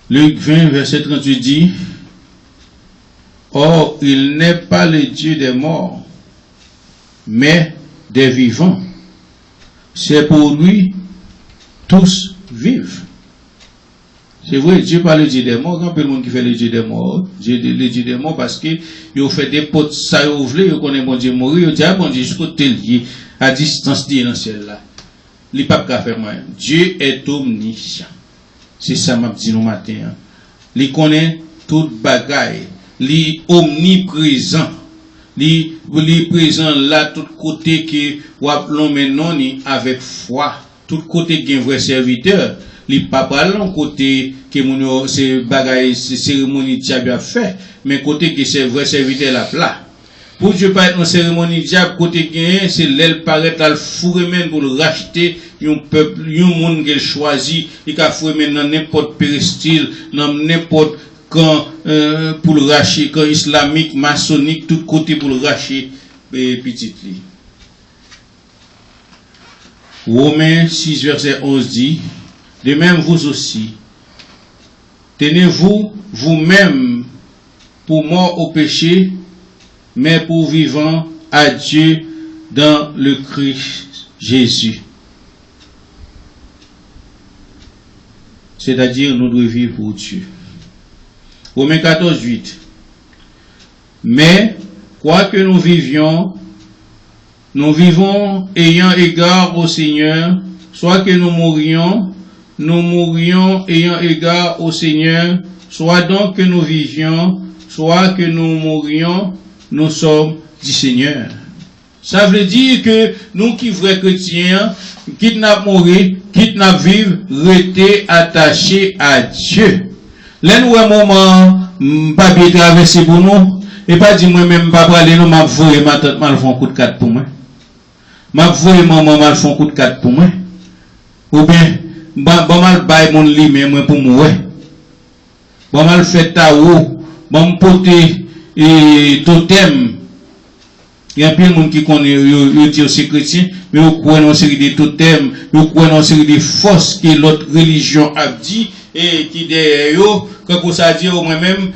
Luc 20, verset 38 dit, or, il n'est pas le Dieu des morts, mais des vivants. C'est pour lui, tous vivent. C'est vrai, Dieu parle le Dieu des morts, quand le monde qui fait le Dieu des morts, le Dieu des morts parce que il fait des potes, ça il voulait, il connaît mon Dieu mourir, il dit, ah bon Dieu, jusqu'au tel lié, à distance dans le ciel là. Il n'y a pas qu'à faire moi. Dieu est omniscient. C'est ça m'a dit nous matin. Il connaît toute bagaille. Il est omniprésent. Il est présent là, tout côté que l'on maintenant avec foi. Tout côté qui est un vrai serviteur. Il n'est pas parlé côté que ces bagailles, ces cérémonies diable a fait, mais côté que c'est vrai serviteur là plat. Pour Dieu pas être en cérémonie diable, côté qui c'est l'aile paraît à le fourrer même pour le racheter, un peuple, un monde qu'il choisit, il a fourré même dans n'importe péristyle, dans n'importe camp, pour le racher, camp islamique, maçonnique, tout côté pour le racher, petit lit. Romains 6, verset 11 dit, de même vous aussi, tenez-vous vous-même pour mort au péché, mais pour vivant à Dieu dans le Christ Jésus. C'est-à-dire, nous devons vivre pour Dieu. Romains 14, 8. Mais, quoi que nous vivions, nous vivons ayant égard au Seigneur, soit que nous mourions ayant égard au Seigneur, soit donc que nous vivions, soit que nous mourions, nous sommes du Seigneur. Ça veut dire que nous qui vrais chrétiens, quitte n'a mourir, quitte n'a vivre, rester attachés à Dieu. Là nous un moment, pas bien traversé pour nous, et pas dire moi-même pas parler, nous m'a voué ma tante mal font coup de 4 pour moi. M'a voué maman mal font coup de 4 pour moi. Ou bien, bon mal bail mon lit mais moi pour moi. Bon mal fait taou, bon porter et totem. Il y a plein de monde qui connaît, ils disent c'est chrétien, mais ils croient dans une série de totems, ils croient dans une série de forces que l'autre religion a dit, et qui derrière eux, quand ça dit, moi-même,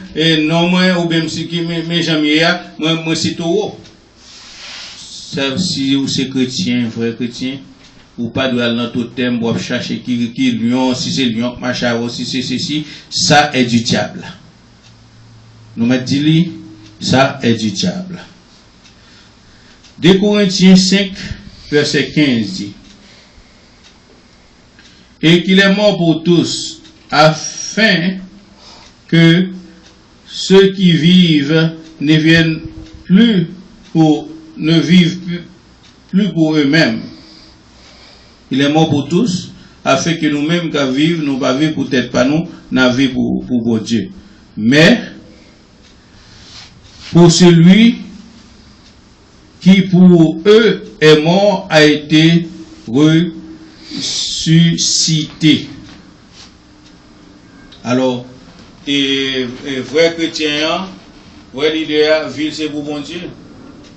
non, moi, ou même si mes amis, moi, c'est tout. si vous êtes chrétien, vrai chrétien, ou pas de aller dans tout thème pour chercher qui lion, si c'est lion, machin, si c'est ceci, ça est du diable. Nous mettons dit, ça est du diable. 2 Corinthiens 5, verset 15 dit, et qu'il est mort pour tous, afin que ceux qui vivent ne vivent plus pour eux-mêmes. Il est mort pour tous, afin que nous-mêmes qui vivons, nous ne pas vivre peut-être pas nous, nous vivons pour Dieu. Mais, pour celui qui pour eux est mort, a été ressuscité. Alors, et vrai chrétien, vrai leader, ville c'est pour bon Dieu.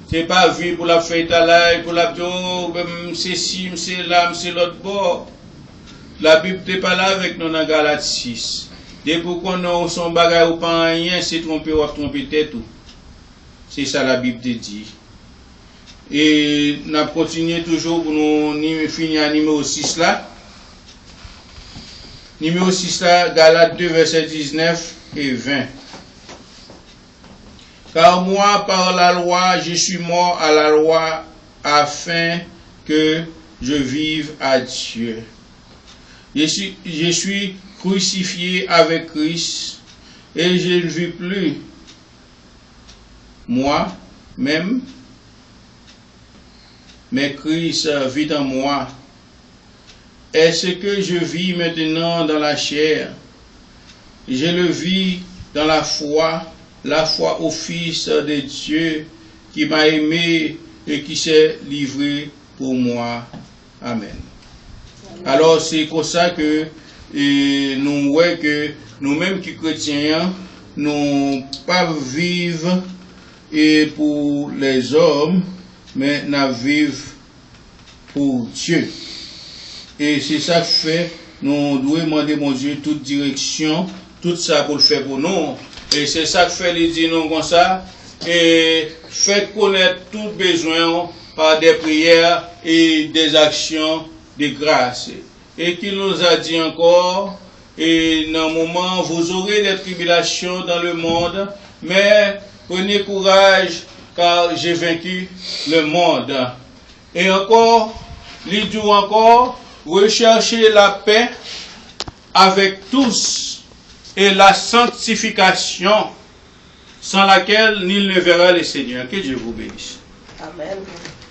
C'est pas ville pour la fête à l'ail, pour la c'est ci, c'est là, c'est l'autre bord. La Bible n'est pas là avec nous dans Galates 6. Dès qu'on a son bagage ou pas rien, c'est tromper ou tromper tête tout. C'est ça la Bible te dit. Et nous continuons toujours pour nous finir à numéro 6 là. Numéro 6 là, Galates 2, verset 19 et 20. Car moi, par la loi, je suis mort à la loi afin que je vive à Dieu. Je suis crucifié avec Christ et je ne vis plus moi-même, mais Christ vit en moi. Et ce que je vis maintenant dans la chair, je le vis dans la foi au Fils de Dieu qui m'a aimé et qui s'est livré pour moi. Amen. Alors c'est comme ça que nous voyons que nous-mêmes qui chrétiens, nous pas vivre pour les hommes, mais nous vivons pour Dieu. Et c'est ça que fait, nous devons demander mon Dieu toute direction, tout ça pour le faire pour nous. Et c'est ça que fait les dire nous comme ça. Et faites connaître tout besoin par des prières et des actions de grâce. Et qu'il nous a dit encore, et dans un moment, vous aurez des tribulations dans le monde, mais prenez courage, car j'ai vaincu le monde. Et encore, il dit encore, recherchez la paix avec tous et la sanctification sans laquelle nul ne verra le Seigneur. Que Dieu vous bénisse. Amen.